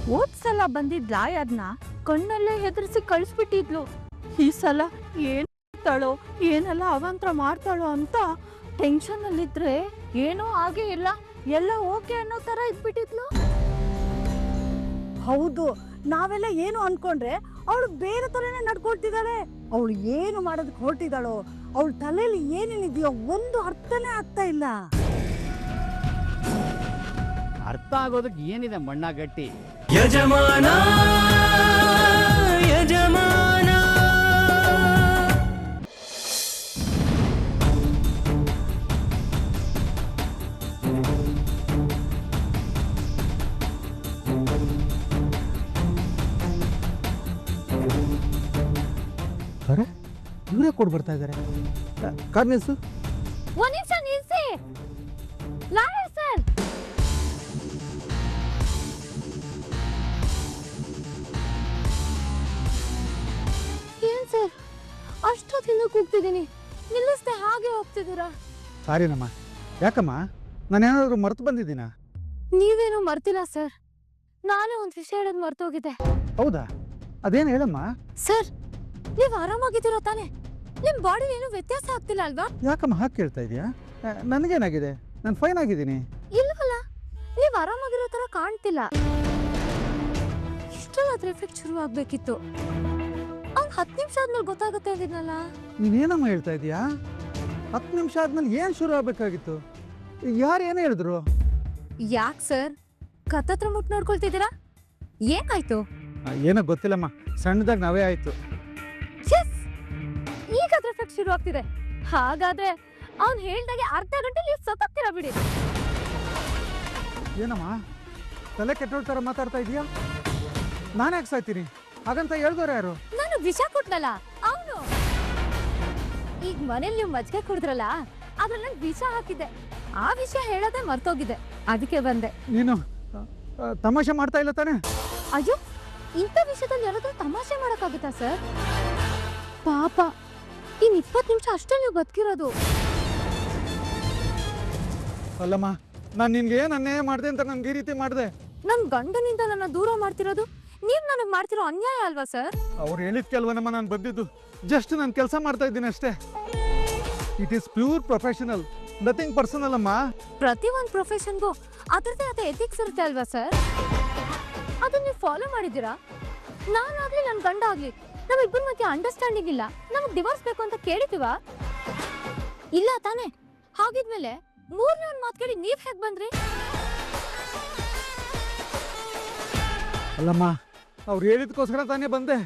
ಹೋದ್ಸಲ ಬಂದಿದ್ ಲಾಯರ್ನ ಕಣ್ಣಲ್ಲೇ ಹೆದರ್ಸಿ ಕಳಿಸ್ಬಿಟ್ಟಿದ್ಲು. ಈ ಸಲ ಏನ್ ಮಾಡ್ತಾಳೋ ಏನೆಲ್ಲ ಅವಾಂತರ ಮಾಡ್ತಾಳೋ ಅಂತ ಟೆನ್ಷನ್ ಅಲ್ಲಿದ್ರೆ ಏನೋ ಹಾಗೆ ಇಲ್ಲ, ಎಲ್ಲ ಓಕೆ ಅನ್ನೋ ತರ ಇದ್ಬಿಟ್ಟಿದ್ಲು. ಹೌದು, ನಾವೆಲ್ಲ ಏನು ಅನ್ಕೊಂಡ್ರೆ ಅವಳು ಬೇರೆ ತರನೇ ನಡ್ಕೊಳ್ತಿದ್ದಾಳೆ. ಅವಳು ಏನು ಮಾಡೋದಕ್ಕೆ ಹೊರಟಿದ್ದಾಳೋ, ಅವಳ ತಲೆಯಲ್ಲಿ ಏನೇನಿದೆಯೋ ಒಂದು ಅರ್ಥನೇ ಆಗ್ತಾ ಇಲ್ಲ. ಅರ್ಥ ಆಗೋದಕ್ಕೆ ಏನಿದೆ ಮಣ್ಣ ಗಟ್ಟಿ. ಯಜಮಾನ ಯಜಮಾನ ಅರೆ ಇವರೇ ಕೊಡ್ ಬರ್ತಾ ಇದ್ದಾರೆ. ಕಾರ್ ನಿಲ್ಸು. ಒಂದ್ ನಿಮಿಷ ನಿಲ್ಸಿ. ಲಾಯರ್ ಸರ್, ಏನ್ ಸರ್ ಅಷ್ಟೊತ್ತಿಂದ ಕೂಗ್ತಿದ್ದೀನಿ, ನಿಲ್ಲಿಸ್ದೆ ಹಾಗೆ ಹೋಗ್ತಿದ್ದೀರಾ? ಸಾರಿನಮ್ಮ. ಯಾಕಮ್ಮ, ನಾನೇನಾದ್ರು ಮರ್ತು ಬಂದಿದ್ದೀನ? ನೀವೇನು ಮರ್ತಿಲ್ಲ ಸರ್, ನಾನೇ ಒಂದ್ ವಿಷಯ ಹೇಳೋದ್ ಮರ್ತೋಗಿದ್ದೆ. ಹೌದಾ? ಅದೇನು ಹೇಳಮ್ಮ. ಸರ್, ನೀವ್ ಆರಾಮಾಗಿದ್ದೀರಾ ತಾನೆ? ನಿಮ್ ಬಾಡಿ ಏನು ವ್ಯತ್ಯಾಸ ಆಗ್ತಿಲ್ಲ ಅಲ್ವಾ? ಯಾಕಮ್ಮ ಹಾಗೆ ಕೇಳ್ತಾ ಇದೀಯಾ? ನನಗೇನಾಗಿದೆ? ನಾನು ಫೈನ್ ಆಗಿದ್ದೀನಿ. ಇಲ್ವಲ್ಲ, ನೀವ್ ಆರಾಮಾಗಿರೋ ತರ ಕಾಣ್ತಿಲ್ಲ. ಇಷ್ಟೊಂದು ಎಫೆಕ್ಟ್ ಶುರು ಆಗ್ಬೇಕಿತ್ತು. ಅವ್ನ್ 10 ನಿಮಿಷ ಆದ್ಮೇಲೆ ಗೊತ್ತಾಗುತ್ತೆ ಅಂದಿದ್ನಲ್ಲ. ನೀನೇನಮ್ಮ ಹೇಳ್ತಾ ಇದೀಯಾ? 10 ನಿಮಿಷ ಆದ್ಮೇಲೆ ಏನ್ ಶುರು ಆಗ್ಬೇಕಾಗಿತ್ತು? ಯಾರು ಏನು ಹೇಳಿದ್ರು? ಯಾಕ್ ಸರ್ ಕತ್ತತ್ರ ಮುಟ್ ನೋಡ್ಕೊಳ್ತಿದ್ದೀರಾ? ಏನಾಯ್ತು? ಏನೋ ಗೊತ್ತಿಲ್ಲಮ್ಮ, ಸಣ್ಣದಾಗ ನಾವೇ ಆಯ್ತು. ಈಗ ಅದ್ರ ಎಫೆಕ್ಟ್ ಶುರು ಆಗ್ತಿದೆ. ಹಾಗಾದ್ರೆ ಅವ್ನ್ ಹೇಳ್ದಾಗೆ ಅರ್ಧ ಗಂಟೆ ನೀವು ಸತ್ತಾಗ್ತೀರಾ ಬಿಡಿ. ಏನಮ್ಮ ತಲೆ ಕೆಟ್ಟೋಳ್ ತರ ಮಾತಾಡ್ತಾ ಇದೀಯಾ? ನಾನು ಯಾಕೆ ಸಾಯ್ತೀನಿ? ಹಾಗಂತ ಹೇಳ್ದವ್ರು ಯಾರು? ನಾನು ವಿಷ ಕೊಟ್ನಲ್ಲ ಅವನು. ಈಗ ಮನೇಲಿ ನೀವು ಮಜ್ಜಿಗೆ ಕುಡಿದ್ರಲ್ಲ, ಅದ್ರಲ್ಲಿ ನಾನು ವಿಷ ಹಾಕಿದ್ದೆ. ಆ ವಿಷಯ ಹೇಳೋದೇ ಮರ್ತೋಗಿದೆ, ಅದಕ್ಕೆ ಬಂದೆ. ನೀನು ತಮಾಷೆ ಮಾಡ್ತಾ ಇಲ್ಲ ತಾನೆ? ಅಯ್ಯೋ, ಇಂಥ ವಿಷಯದಲ್ಲಿ ಯಾರಾದ್ರೂ ತಮಾಷೆ ಮಾಡಕ್ಕಾಗುತ್ತಾ ಸರ್? ಪಾಪ, ಇನ್ 20 ನಿಮಿಷ ಅಷ್ಟೇ ನೀವು ಬದುಕಿರೋದು. ಅಲ್ಲಮ್ಮ, ನಾನು ನಿನ್ಗೆ ಏನ್ ಅನ್ಯಾಯ ಮಾಡಿದೆ ಅಂತ ನನ್ಗೆ ಈ ರೀತಿ ಮಾಡಿದೆ? ನನ್ ಗಂಡನಿಂದ ನನ್ನ ದೂರ ಮಾಡ್ತಿರೋದು ನೀವ್ ನನಗ್ ಮಾಡ್ತಿರೋ ಅನ್ಯಾಯ ಅಲ್ವಾ ಸರ್? ಅವ್ರು ಹೇಳಿದ ಕೆಲವನ್ನಮ್ಮ ನಾನು ಬಂದಿದ್ದು ಜಸ್ಟ್ ನಾನು ಕೆಲಸ ಮಾಡ್ತಾ ಇದ್ದೀನಿ ಅಷ್ಟೇ. It is pure professional, nothing personal ಅಮ್ಮ. ಪ್ರತಿ ಒಂದ್ ಪ್ರೊಫೆಷನ್ಗೂ ಅದ್ರದ್ದೇ ಆದ ಎಥಿಕ್ಸ್ ಇರುತ್ತೆ ಅಲ್ವಾ ಸರ್? ಅದನ್ನ ನೀವು ಫಾಲೋ ಮಾಡಿದ್ದೀರಾ? ನಾನಾಗ್ಲಿ ನನ್ ಗಂಡ ಆಗ್ಲಿ ನಮ್ಮಿಬ್ಬರ ಮಧ್ಯೆ ಅಂಡರ್ಸ್ಟ್ಯಾಂಡಿಂಗ್ ಇಲ್ಲ, ನಮಗ್ ಡಿವೋರ್ಸ್ ಬೇಕು ಅಂತ ಕೇಳಿದೀವಾ? ಇಲ್ಲ ತಾನೆ? ಹಾಗಿದ್ಮೇಲೆ ಮೂರನೇ ಒಂದ್ ಮಾತು ಕೇಳಿ ನೀವ್ ಹೇಗ್ ಬಂದ್ರಿ? ಅಲ್ಲಮ್ಮ, ಅವ್ರು ಹೇಳಿದ್ಕೋಸ್ಕರ ತಾನೇ ಬಂದೆ.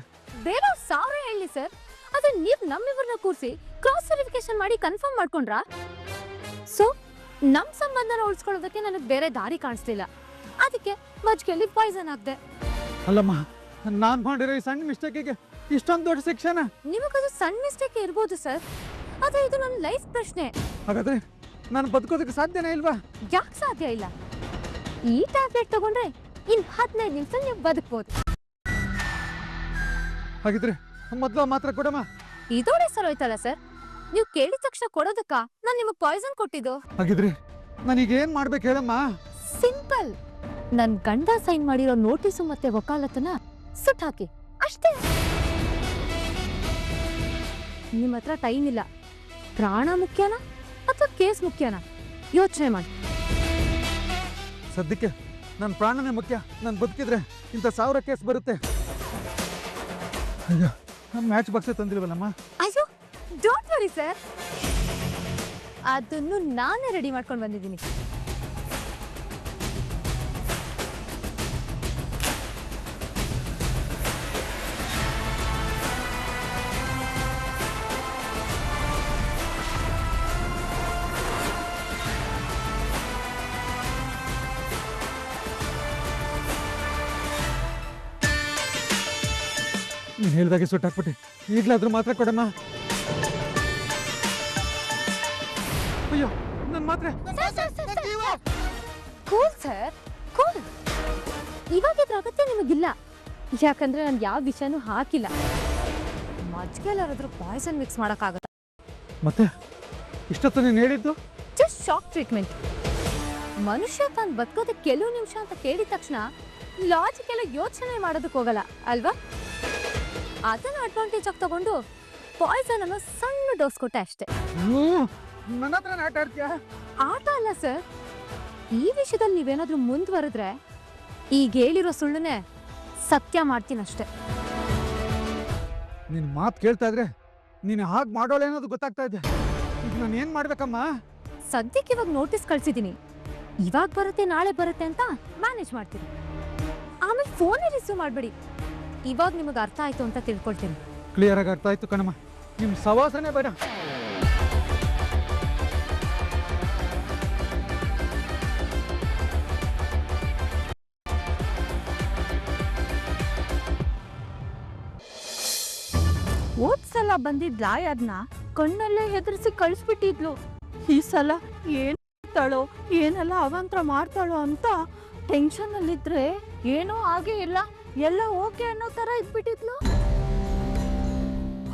ಬೇರೆ 1000 ಹೇಳಿ ಸರ್, ಆದ್ರೆ ನೀವ್ ನಮ್ಮಿಬ್ಬರನ್ನ ಕೂರಿಸಿ ಕ್ರಾಸ್ ವೆರಿಫಿಕೇಶನ್ ಮಾಡಿ ಕನ್ಫರ್ಮ್ ಮಾಡ್ಕೊಂಡ್ರಾ? ಸೊ ನಮ್ ಸಂಬಂಧನ ಉಳಿಸ್ಕೊಳ್ಳೋದಕ್ಕೆ ನನಗೆ ಬೇರೆ ದಾರಿ ಕಾಣಿಸ್ಲಿಲ್ಲ, ಅದಕ್ಕೆ ಮಜ್ಜಿಗೆಯಲ್ಲಿ ಪಾಯ್ಸನ್ ಹಾಕ್ದೆ. ಅಲ್ಲಮ್ಮ, ನಾನ್ ಮಾಡಿರೋ ಈ ಸಣ್ಣ ಮಿಸ್ಟೇಕಿಗೆ ಇಷ್ಟೊಂದು ದೊಡ್ಡ ಶಿಕ್ಷಣ? ನಿಮಗದು ಸಣ್ಣ ಮಿಸ್ಟೇಕ್ ಇರ್ಬೋದು ಸರ್, ಆದ್ರೆ ಇದು ನನ್ನ ಲೈಫ್ ಪ್ರಶ್ನೆ. ಹಾಗಾದ್ರೆ ನಾನು ಬದುಕೋದಕ್ಕೆ ಸಾಧ್ಯನೇ ಇಲ್ವಾ? ಯಾಕೆ ಸಾಧ್ಯ ಇಲ್ಲ? ಈ ಟ್ಯಾಬ್ಲೆಟ್ ತಗೊಂಡ್ರೆ ಇನ್ 15 ನಿಮಿಷ ನೀವು ಬದುಕ್ಬೋದು. ಹಾಗಿದ್ರೆ ಮೊದ್ಲು ಮಾತ್ರ ಕೊಡಮ್ಮ. ಇದೋಡೆ ಸರೋಯ್ತಲ್ಲ ಸರ್, ನೀವು ಕೇಳಿದ ತಕ್ಷಣ ಕೊಡೋದಕ್ಕ ನಾನು ನಿಮಗೆ ಪಾಯ್ಸನ್ ಕೊಟ್ಟಿದ್ದು. ಹಾಗಿದ್ರೆ ನಾನೀಗ ಏನ್ ಮಾಡ್ಬೇಕು ಹೇಳಮ್ಮ? ಸಿಂಪಲ್, ನನ್ ಗಂಡ ಸೈನ್ ಮಾಡಿರೋ ನೋಟಿಸು ಮತ್ತೆ ವಕಾಲತನ ಸುಟ್ ಹಾಕಿ ಅಷ್ಟೇ. ನಿಮ್ಮ ಹತ್ರ ಟೈಮ್ ಇಲ್ಲ. ಪ್ರಾಣ ಮುಖ್ಯನಾ ಅಥವಾ ಕೇಸ್ ಮುಖ್ಯನಾ? ಯೋಚನೆ ಮಾಡಿ. ಸದ್ಯಕ್ಕೆ ನನ್ನ ಪ್ರಾಣನೇ ಮುಖ್ಯ. ನಾನು ಬದುಕಿದ್ರೆ ಇಂಥ 1000 ಕೇಸ್ ಬರುತ್ತೆ. ಅಯ್ಯೋ, ನಮ್ಮ ಮ್ಯಾಚ್ ಬಾಕ್ಸೇ ತಂದಿಲ್ವಲ್ಲಮ್ಮ. ಅಯ್ಯೋ, ಡೋಂಟ್ ವರಿ ಸರ್, ಅದನ್ನು ನಾನೇ ರೆಡಿ ಮಾಡ್ಕೊಂಡು ಬಂದಿದ್ದೀನಿ. ನೀನು ಹೇಳ್ದಾಗೆ ಸುಟ್ಟಾಕ್ಬಿಟ್ಟೆ. ಈಗಲಾದ್ರೂ ಮಾತ್ರ ಕೊಡಮ್ಮ. ಅಯ್ಯೋ, ನನ್ನ ಮಾತ್ರೆ. Cool sir, cool. ಇವಾಗ ಇದ್ರ ಅಗತ್ಯ ನಿಮಗಿಲ್ಲ, ಯಾಕಂದ್ರೆ ನಾನು ಯಾವ ವಿಷಯನೂ ಹಾಕಿಲ್ಲ. ಮಜ್ಜಿಗೆಲ್ಲಾದ್ರೂ ಪಾಯ್ಸನ್ ಮಿಕ್ಸ್ ಮಾಡೋಕ್ಕಾಗತ್ತಾ? ಮತ್ತೆ ಇಷ್ಟೊತ್ತು ನೀನು ಹೇಳಿದ್ದು ಜಸ್ಟ್ ಶಾಕ್ ಟ್ರೀಟ್ಮೆಂಟ್. ಮನುಷ್ಯ ತಾನು ಬದುಕೋದಕ್ಕೆ ಕೆಲವು ನಿಮಿಷ ಅಂತ ಕೇಳಿದ ತಕ್ಷಣ ಲಾಜಿಕ್ ಎಲ್ಲ ಯೋಚನೆ ಮಾಡೋದಕ್ಕೆ ಹೋಗಲ್ಲ ಅಲ್ವಾ? ಅದನ್ನ ಅಡ್ವಾಂಟೇಜ್ ಆಗಿ ತಗೊಂಡು ಪಾಯ್ಸನ್ ಅನ್ನೋ ಸಣ್ಣ ಡೋಸ್ ಕೊಟ್ಟೆ ಅಷ್ಟೇ. ನನ್ನ ಹತ್ರ ಆಟ ಆಡ್ತೀಯಾ? ಆಟ ಅಲ್ಲ ಸರ್, ಈ ವಿಷಯದಲ್ಲಿ ನೀವೇನಾದ್ರೂ ಮುಂದುವರೆದ್ರೆ ಈಗ ಹೇಳಿರೋ ಸುಳ್ಳನ್ನೇ ಸತ್ಯ ಮಾಡ್ತೀನಷ್ಟೇ. ನಿನ್ ಮಾತು ಕೇಳ್ತಾ ಇದ್ರೆ ನೀನು ಹಾಗೆ ಮಾಡೋಳೆ ಅನ್ನೋದು ಗೊತ್ತಾಗ್ತಾ ಇದೆ. ಈಗ ನಾನು ಏನ್ ಮಾಡ್ಬೇಕಮ್ಮ? ಸದ್ಯಕ್ಕೆ ಇವಾಗ ನೋಟಿಸ್ ಕಳ್ಸಿದೀನಿ, ಇವಾಗ ಬರುತ್ತೆ ನಾಳೆ ಬರುತ್ತೆ ಅಂತ ಮ್ಯಾನೇಜ್ ಮಾಡ್ತೀನಿ. ಆಮೇಲೆ ಫೋನೇ ರಿಸೀವ್ ಮಾಡಬೇಡಿ. ಇವಾಗ ನಿಮಗೆ ಅರ್ಥ ಆಯ್ತು ಅಂತ ತಿಳ್ಕೊಳ್ತೀನಿ. ಕ್ಲಿಯರ್ ಆಗಿ ಅರ್ಥ ಆಯ್ತು ಕಣಮ್ಮ, ನಿಮ್ ಸವಾಸನೆ ಬೇಡ. ಓದ್ಸಲ ಬಂದಿದ್ಲ ಅದನ್ನ ಕಣ್ಣಲ್ಲೇ ಹೆದರ್ಸಿ ಕಳಿಸ್ಬಿಟ್ಟಿದ್ಲು. ಈ ಸಲ ಏನ್ ಮಾಡ್ತಾಳೋ ಏನೆಲ್ಲ ಅವಾಂತರ ಮಾಡ್ತಾಳೋ ಅಂತ ಟೆನ್ಷನ್ ಅಲ್ಲಿದ್ರೆ ಏನೂ ಆಗೇ ಇಲ್ಲ, ಎಲ್ಲ ಓಕೆ ಅನ್ನೋ ತರ ಇದ್ಬಿಟ್ಟಿದ್ಲು.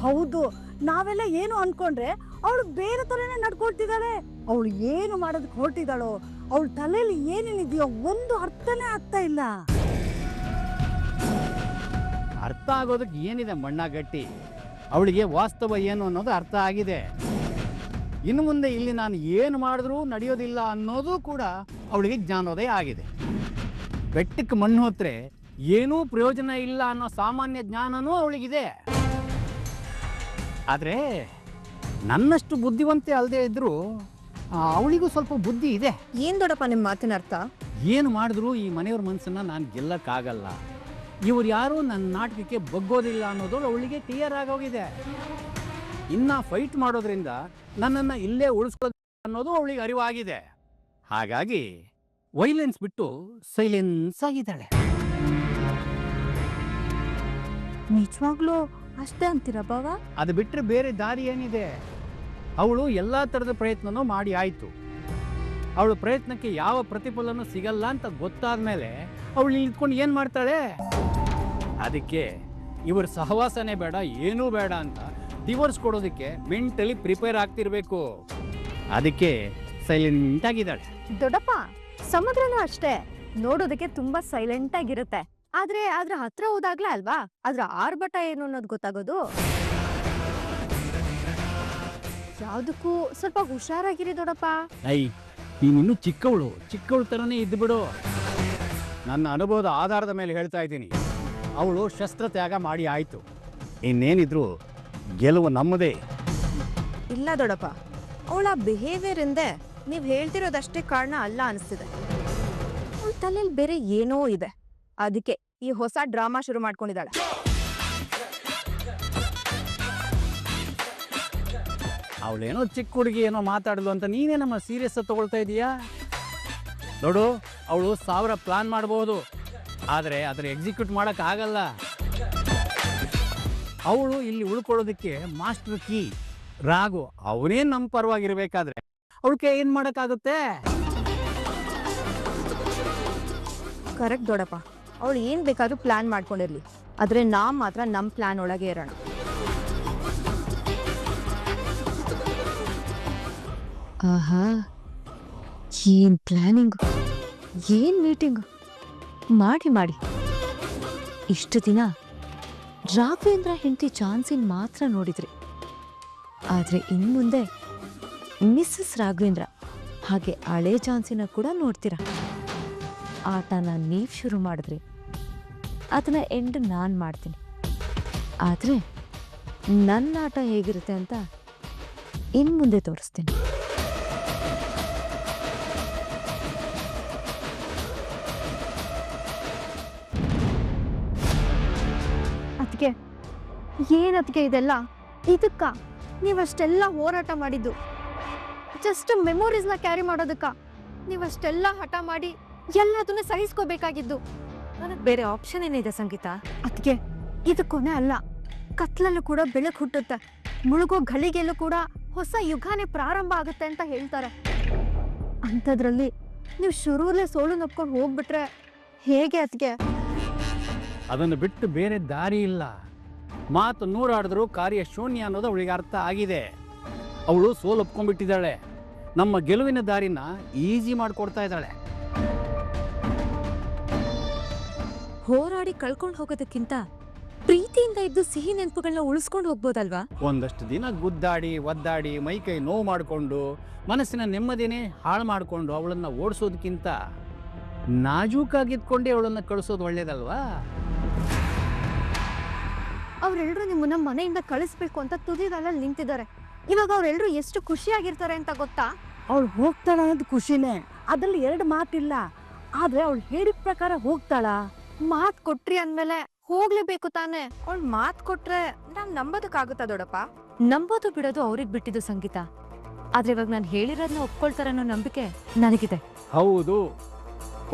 ಹೌದು, ನಾವೆಲ್ಲ ಏನು ಅನ್ಕೊಂಡ್ರೆ ಅವಳು ಬೇರೆ ತರನೇ ನಡ್ಕೊಳ್ತಿದ್ದಾಳೆ. ಅವಳು ಏನು ಮಾಡೋದಕ್ಕೆ ಹೊರಟಿದ್ದಾಳೋ, ಅವಳ ತಲೆಯಲ್ಲಿ ಏನೇನಿದೆಯೋ ಒಂದು ಅರ್ಥನೇ ಆಗ್ತಾ ಇಲ್ಲ. ಅರ್ಥ ಆಗೋದಕ್ಕೆ ಏನಿದೆ ಮಣ್ಣ ಗಟ್ಟಿ? ಅವಳಿಗೆ ವಾಸ್ತವ ಏನು ಅನ್ನೋದು ಅರ್ಥ ಆಗಿದೆ. ಇನ್ನು ಮುಂದೆ ಇಲ್ಲಿ ನಾನು ಏನು ಮಾಡಿದ್ರೂ ನಡೆಯೋದಿಲ್ಲ ಅನ್ನೋದು ಕೂಡ ಅವಳಿಗೆ ಜ್ಞಾನೋದಯ ಆಗಿದೆ. ಬೆಟ್ಟಕ್ಕೆ ಮಣ್ಣು ಹೊತ್ತರೆ ಏನೂ ಪ್ರಯೋಜನ ಇಲ್ಲ ಅನ್ನೋ ಸಾಮಾನ್ಯ ಜ್ಞಾನನೂ ಅವಳಿಗಿದೆ. ಆದರೆ ನನ್ನಷ್ಟು ಬುದ್ಧಿವಂತೆ ಅಲ್ಲದೆ ಇದ್ದರೂ ಅವಳಿಗೂ ಸ್ವಲ್ಪ ಬುದ್ಧಿ ಇದೆ. ಏನ್ ದೊಡ್ಡಪ್ಪ ನಿಮ್ಮ ಮಾತಿನ ಅರ್ಥ? ಏನು ಮಾಡಿದ್ರೂ ಈ ಮನೆಯವ್ರ ಮನಸ್ಸನ್ನು ನಾನು ಗೆಲ್ಲಕ್ಕಾಗಲ್ಲ. ಇವ್ರು ಯಾರೂ ನನ್ನ ನಾಟಕಕ್ಕೆ ಬಗ್ಗೋದಿಲ್ಲ ಅನ್ನೋದು ಅವಳಿಗೆ ಕ್ಲಿಯರ್ ಆಗೋಗಿದೆ. ಇನ್ನು ಫೈಟ್ ಮಾಡೋದ್ರಿಂದ ನನ್ನನ್ನು ಇಲ್ಲೇ ಉಳಿಸ್ಕೋದು ಅನ್ನೋದು ಅವಳಿಗೆ ಅರಿವಾಗಿದೆ. ಹಾಗಾಗಿ ವೈಲೆನ್ಸ್ ಬಿಟ್ಟು ಸೈಲೆನ್ಸ್ ಆಗಿದ್ದಾಳೆ. ನಿಜವಾಗ್ಲೂ ಅಷ್ಟೇ ಅಂತೀರಾ ಬಾವ? ಅದು ಬಿಟ್ಟರೆ ಬೇರೆ ದಾರಿ ಏನಿದೆ? ಅವಳು ಎಲ್ಲ ಥರದ ಪ್ರಯತ್ನನೂ ಮಾಡಿ ಆಯಿತು. ಅವಳ ಪ್ರಯತ್ನಕ್ಕೆ ಯಾವ ಪ್ರತಿಫಲನೂ ಸಿಗಲ್ಲ ಅಂತ ಗೊತ್ತಾದ ಮೇಲೆ ಅವಳು ನಿಂತ್ಕೊಂಡು ಏನು ಮಾಡ್ತಾಳೆ? ಅದಕ್ಕೆ ಇವ್ರ ಸಹವಾಸನೆ ಬೇಡ, ಏನೂ ಬೇಡ ಅಂತ ಡಿವೋರ್ಸ್ ಕೊಡೋದಕ್ಕೆ ಮೆಂಟಲಿ ಪ್ರಿಪೇರ್ ಆಗ್ತಿರ್ಬೇಕು. ಅದಕ್ಕೆ ಸೈಲೆಂಟ್ ಆಗಿದ್ದಾಳೆ. ದೊಡ್ಡಪ್ಪ, ಸಮುದ್ರನೂ ಅಷ್ಟೇ, ನೋಡೋದಕ್ಕೆ ತುಂಬಾ ಸೈಲೆಂಟ್ ಆಗಿರುತ್ತೆ. ಆದ್ರೆ ಅದ್ರ ಹತ್ರ ಹೋದಾಗ್ಲೇ ಅಲ್ವಾ ಅದ್ರ ಆರ್ಭಟ ಏನು ಅನ್ನೋದು ಗೊತ್ತಾಗೋದು. ಯಾವ್ದಕ್ಕೂ ಸ್ವಲ್ಪ ಹುಷಾರಾಗಿರಿ ದೊಡ್ಡಪ್ಪ. ನೀನಿನ್ನೂ ಚಿಕ್ಕವಳು ಥರನೇ ಇದ್ದು ಬಿಡು. ನನ್ನ ಅನುಭವದ ಆಧಾರದ ಮೇಲೆ ಹೇಳ್ತಾ ಇದ್ದೀನಿ. ಅವಳು ಶಸ್ತ್ರತ್ಯಾಗ ಮಾಡಿ ಆಯಿತು. ಇನ್ನೇನಿದ್ರು ಗೆಲುವು ನಮ್ಮದೇ. ಇಲ್ಲ ದೊಡ್ಡಪ್ಪ, ಅವಳ ಬಿಹೇವಿಯರ್ ಇಂದೆ ನೀವು ಹೇಳ್ತಿರೋದಷ್ಟೇ ಕಾರಣ ಅಲ್ಲ ಅನಿಸ್ತಿದೆ. ಅವಳ ತಲೆಯಲ್ಲಿ ಬೇರೆ ಏನೋ ಇದೆ. ಅದಕ್ಕೆ ಈ ಹೊಸ ಡ್ರಾಮಾ ಶುರು ಮಾಡ್ಕೊಂಡಿದ್ದಾಳೆ. ಅವಳೇನೋ ಚಿಕ್ಕ ಹುಡುಗಿ ಏನೋ ಮಾತಾಡಲು ಅಂತ ನೀನೇ ನಮ್ಮ ಸೀರಿಯಸ್ ತಗೊಳ್ತಾ ಇದೀಯಾ? ನೋಡು, ಅವಳು 1000 ಪ್ಲಾನ್ ಮಾಡಬಹುದು, ಆದರೆ ಅದರ ಎಕ್ಸಿಕ್ಯೂಟ್ ಮಾಡೋಕ್ಕಾಗಲ್ಲ. ಅವಳು ಇಲ್ಲಿ ಉಳ್ಕೊಳ್ಳೋದಕ್ಕೆ ಮಾಸ್ಟರ್ ಕೀ ರಾಘು ಅವನೇ ನಮ್ಮ ಪರವಾಗಿರ್ಬೇಕಾದ್ರೆ ಅವಳಿಗೆ ಏನು ಮಾಡೋಕ್ಕಾಗುತ್ತೆ? ಕರೆಕ್ಟ್ ದೊಡ್ಡಪ್ಪ, ಅವಳು ಏನ್ ಬೇಕಾದ್ರೂ ಪ್ಲಾನ್ ಮಾಡ್ಕೊಂಡಿರ್ಲಿ, ಆದ್ರೆ ನಾವ್ ಮಾತ್ರ ನಮ್ಮ ಪ್ಲಾನ್ ಒಳಗೆ ಇರೋಣ. ಆಹಾ, ಏನ್ ಪ್ಲಾನಿಂಗ್, ಏನ್ ಮೀಟಿಂಗ್ ಮಾಡಿ ಇಷ್ಟು ದಿನ ರಾಘವೇಂದ್ರ ಹೆಂಡತಿ ಚಾನ್ಸಿನ್ ಮಾತ್ರ ನೋಡಿದ್ರಿ. ಆದ್ರೆ ಇನ್ಮುಂದೆ ಮಿಸ್ಸಸ್ ರಾಘವೇಂದ್ರ ಹಾಗೆ ಹಳೆ ಚಾನ್ಸಿನ ಕೂಡ ನೋಡ್ತೀರಾ. ಆಟನ ನೀವು ಶುರು ಮಾಡಿದ್ರಿ, ಅದನ್ನ ಎಂಡ್ ನಾನು ಮಾಡ್ತೀನಿ. ಆದರೆ ನನ್ನ ಆಟ ಹೇಗಿರುತ್ತೆ ಅಂತ ಇನ್ಮುಂದೆ ತೋರಿಸ್ತೀನಿ. ಅದಕ್ಕೆ ಏನದಕ್ಕೆ ಇದೆಲ್ಲ? ಇದಕ್ಕ ನೀವಷ್ಟೆಲ್ಲ ಹೋರಾಟ ಮಾಡಿದ್ದು ಜಸ್ಟ್ ಮೆಮೊರೀಸ್ನ ಕ್ಯಾರಿ ಮಾಡೋದಕ್ಕ? ನೀವಷ್ಟೆಲ್ಲ ಹಠ ಮಾಡಿ ಎಲ್ಲದನ್ನ ಸಹಿಸ್ಕೋಬೇಕಾಗಿದ್ದು? ನನಗೆ ಬೇರೆ ಆಪ್ಷನ್ ಏನಿದೆ ಸಂಗೀತ? ಅದಕ್ಕೆ ಇದು ಕೊನೆ ಅಲ್ಲ, ಕತ್ಲಲ್ಲೂ ಕೂಡ ಬೆಳಕು ಹುಟ್ಟುತ್ತೆ, ಮುಳುಗೋ ಘಳಿಗೆಲ್ಲೂ ಕೂಡ ಹೊಸ ಯುಗಾನೇ ಪ್ರಾರಂಭ ಆಗುತ್ತೆ ಅಂತ ಹೇಳ್ತಾರೆ. ಅಂಥದ್ರಲ್ಲಿ ನೀವು ಶುರುವಲ್ಲೇ ಸೋಲು ನಪ್ಕೊಂಡು ಹೋಗ್ಬಿಟ್ರೆ ಹೇಗೆ? ಅದಕ್ಕೆ ಅದನ್ನು ಬಿಟ್ಟು ಬೇರೆ ದಾರಿ ಇಲ್ಲ. ಮಾತು ನೂರಾಡಿದ್ರು ಕಾರ್ಯ ಶೂನ್ಯ ಅನ್ನೋದು ಅವಳಿಗೆ ಅರ್ಥ ಆಗಿದೆ. ಅವಳು ಸೋಲು ಒಪ್ಕೊಂಡ್ಬಿಟ್ಟಿದ್ದಾಳೆ. ನಮ್ಮ ಗೆಲುವಿನ ದಾರಿನ ಈಸಿ ಮಾಡಿಕೊಡ್ತಾ ಇದ್ದಾಳೆ. ಹೋರಾಡಿ ಕಳ್ಕೊಂಡು ಹೋಗೋದಕ್ಕಿಂತ ಪ್ರೀತಿಯಿಂದ ಇದ್ದು ಸಿಹಿ ನೆನಪುಗಳನ್ನ ಉಳಿಸ್ಕೊಂಡು ಹೋಗ್ಬೋದಲ್ವಾ? ಒಂದಷ್ಟು ದಿನ ಗುದ್ದಾಡಿ ಒದ್ದಾಡಿ ಮೈಕೈ ನೋವು ಮಾಡಿಕೊಂಡು ಮನಸ್ಸಿನ ನೆಮ್ಮದಿನೇ ಹಾಳು ಮಾಡಿಕೊಂಡು ಅವಳನ್ನು ಓಡಿಸೋದಕ್ಕಿಂತ ನಾಜೂಕಾಗಿದ್ಕೊಂಡೇ ಅವಳನ್ನು ಕಳಿಸೋದು ಒಳ್ಳೇದಲ್ವಾ? ಅವ್ರೆಲ್ರು ನಿಮ್ಮನ್ನ ಮನೆಯಿಂದ ಕಳಿಸ್ಬೇಕು ಅಂತ ತುದಿದಲ್ಲಲ್ಲಿ ನಿಂತಿದ್ದಾರೆ. ಇವಾಗ ಅವ್ರೆಲ್ರು ಎಷ್ಟು ಖುಷಿಯಾಗಿರ್ತಾರೆ ಅಂತ ಗೊತ್ತಾ? ಅವಳು ಹೋಗ್ತಾಳ ಅನ್ನೋದು ಖುಷಿನೇ, ಅದ್ರಲ್ಲಿ 2 ಮಾತಿಲ್ಲ. ಆದ್ರೆ ಅವಳು ಹೇಳಿದ ಪ್ರಕಾರ ಹೋಗ್ತಾಳ. ಮಾತ್ ಕೊಟ್ರಿ ಅಂದ್ಮೇಲೆ ಹೋಗ್ಲೇಬೇಕು ತಾನೆ. ಅವ್ಳ್ ಮಾತ್ ಕೊಟ್ರೆ ನಾನ್ ನಂಬೋದಕ್ಕಾಗುತ್ತಾ ದೊಡ್ಡಪ್ಪ? ನಂಬೋದು ಬಿಡೋದು ಅವ್ರಿಗೆ ಬಿಟ್ಟಿದ್ದು ಸಂಗೀತ. ಆದ್ರೆ ಇವಾಗ ನಾನು ಹೇಳಿರೋದನ್ನ ಒಪ್ಕೊಳ್ತಾರೆ ಅನ್ನೋ ನಂಬಿಕೆ ನನಗಿದೆ. ಹೌದು,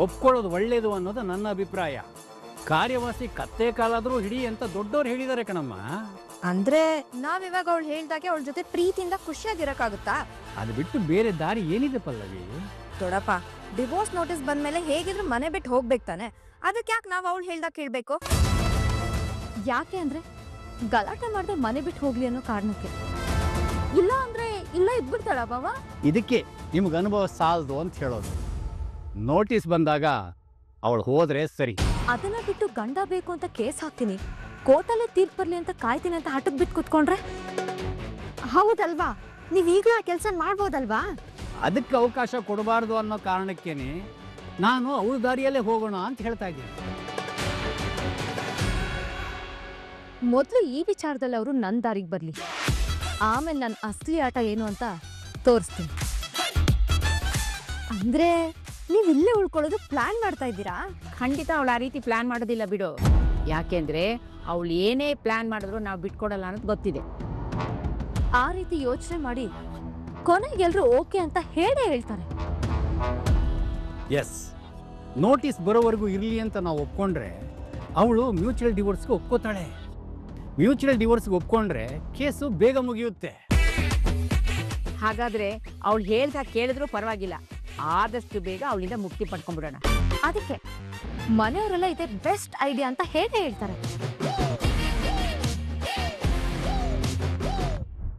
ಒಪ್ಕೊಳ್ಳೋದು ಒಳ್ಳೇದು ಅನ್ನೋದು ನನ್ನ ಅಭಿಪ್ರಾಯ. ಕಾರ್ಯವಾಸಿ ಕತ್ತೆ ಕಾಲಾದರೂ ಹಿಡಿ ಅಂತ ದೊಡ್ಡವ್ರು ಹೇಳಿದ್ದಾರೆ ಕಣಮ್ಮ. ಅಂದ್ರೆ ನಾವಿವಾಗ ಅವಳು ಹೇಳ್ದಾಗೆ ಅವಳ ಜೊತೆ ಪ್ರೀತಿಯಿಂದ ಖುಷಿಯಾಗಿರಕ್ಕಾಗುತ್ತಾ? ಅದು ಬಿಟ್ಟು ಬೇರೆ ದಾರಿ ಏನಿದೆ ಪಲ್ಲವಿ? ದೊಡ್ಡಪ್ಪ, ಡಿವೋರ್ಸ್ ನೋಟಿಸ್ ಬಂದ್ಮೇಲೆ ಹೇಗಿದ್ರು ಮನೆ ಬಿಟ್ಟು ಹೋಗ್ಬೇಕು ತಾನೆ. ಅದಕ್ಕೆ ಯಾಕೆ ನಾವು ಅವಳು ಹೇಳ್ದಾಗ ಕೇಳ್ಬೇಕು? ಯಾಕೆ ಅಂದ್ರೆ ಗಲಾಟೆ ಮಾಡದೆ ಮನೆ ಬಿಟ್ಟು ಹೋಗ್ಲಿ ಅನ್ನೋ ಕಾರಣಕ್ಕೆ. ಇಲ್ಲ ಅಂದ್ರೆ ಇಲ್ಲ ಇದ್ಬಿಡ್ತಾಳ ಬಾವ. ಇದಕ್ಕೆ ನಿಮ್ಗೆ ಅನುಭವ ಸಾಲದು ಅಂತ ಹೇಳೋದು. ನೋಟಿಸ್ ಬಂದಾಗ ಅವಳು ಹೋದ್ರೆ ಸರಿ. ಅದನ್ನ ಬಿಟ್ಟು ಗಂಡ ಬೇಕು ಅಂತ ಕೇಸ್ ಹಾಕ್ತೀನಿ, ಕೋರ್ಟಲ್ಲೇ ತೀರ್ಪು ಬರ್ಲಿ ಅಂತ ಕಾಯ್ತೀನಿ ಅಂತ ಹಠಕ್ ಬಿಟ್ಟು ಕುತ್ಕೊಂಡ್ರೆ? ಹೌದಲ್ವಾ? ನೀವ್ ಈಗ್ಲೂ ಆ ಕೆಲ್ಸ ಮಾಡ್ಬೋದಲ್ವಾ? ಅದಕ್ಕೆ ಅವಕಾಶ ಕೊಡಬಾರ್ದು ಅನ್ನೋ ಕಾರಣಕ್ಕೇನೆ ನಾನು ಅವಳ ದಾರಿಯಲ್ಲೇ ಹೋಗೋಣ ಅಂತ ಹೇಳ್ತಾ ಇದ್ದೀನಿ. ಮೊದ್ಲು ಈ ವಿಚಾರದಲ್ಲಿ ಅವರು ನನ್ನ ದಾರಿಗೆ ಬರ್ಲಿ, ಆಮೇಲೆ ನನ್ನ ಅಸಲಿ ಆಟ ಏನು ಅಂತ ತೋರಿಸ್ತೀನಿ. ಅಂದ್ರೆ ನೀವ್ ಇಲ್ಲೇ ಉಳ್ಕೊಳ್ಳೋದು ಪ್ಲಾನ್ ಮಾಡ್ತಾ ಇದ್ದೀರಾ? ಖಂಡಿತ ಅವಳು ಆ ರೀತಿ ಪ್ಲಾನ್ ಮಾಡೋದಿಲ್ಲ ಬಿಡು. ಯಾಕೆಂದ್ರೆ ಅವಳು ಏನೇ ಪ್ಲಾನ್ ಮಾಡಿದ್ರು ನಾವು ಬಿಟ್ಕೊಡಲ್ಲ ಅನ್ನೋದು ಗೊತ್ತಿದೆ. ಆ ರೀತಿ ಯೋಚನೆ ಮಾಡಿ ಕೊನೆಗೆಲ್ರು ಓಕೆ ಅಂತ ಹೇಳೇ ಹೇಳ್ತಾರೆ. ಎಸ್, ನೋಟಿಸ್ ಬರೋವರೆಗೂ ಇರಲಿ ಅಂತ ನಾವು ಒಪ್ಕೊಂಡ್ರೆ ಅವಳು ಮ್ಯೂಚುವಲ್ ಡಿವೋರ್ಸ್ಗೆ ಒಪ್ಕೋತಾಳೆ. ಮ್ಯೂಚುವಲ್ ಡಿವೋರ್ಸ್ಗೆ ಒಪ್ಕೊಂಡ್ರೆ ಕೇಸು ಬೇಗ ಮುಗಿಯುತ್ತೆ. ಹಾಗಾದ್ರೆ ಅವಳು ಹೇಳ್ದಾಗ ಕೇಳಿದ್ರು ಪರವಾಗಿಲ್ಲ, ಆದಷ್ಟು ಬೇಗ ಅವಳಿಂದ ಮುಕ್ತಿ ಪಡ್ಕೊಂಡ್ಬಿಡೋಣ. ಅದಕ್ಕೆ ಮನೆಯವರೆಲ್ಲ ಇದೆ ಬೆಸ್ಟ್ ಐಡಿಯಾ ಅಂತ ಹೇಳೇ ಹೇಳ್ತಾರೆ.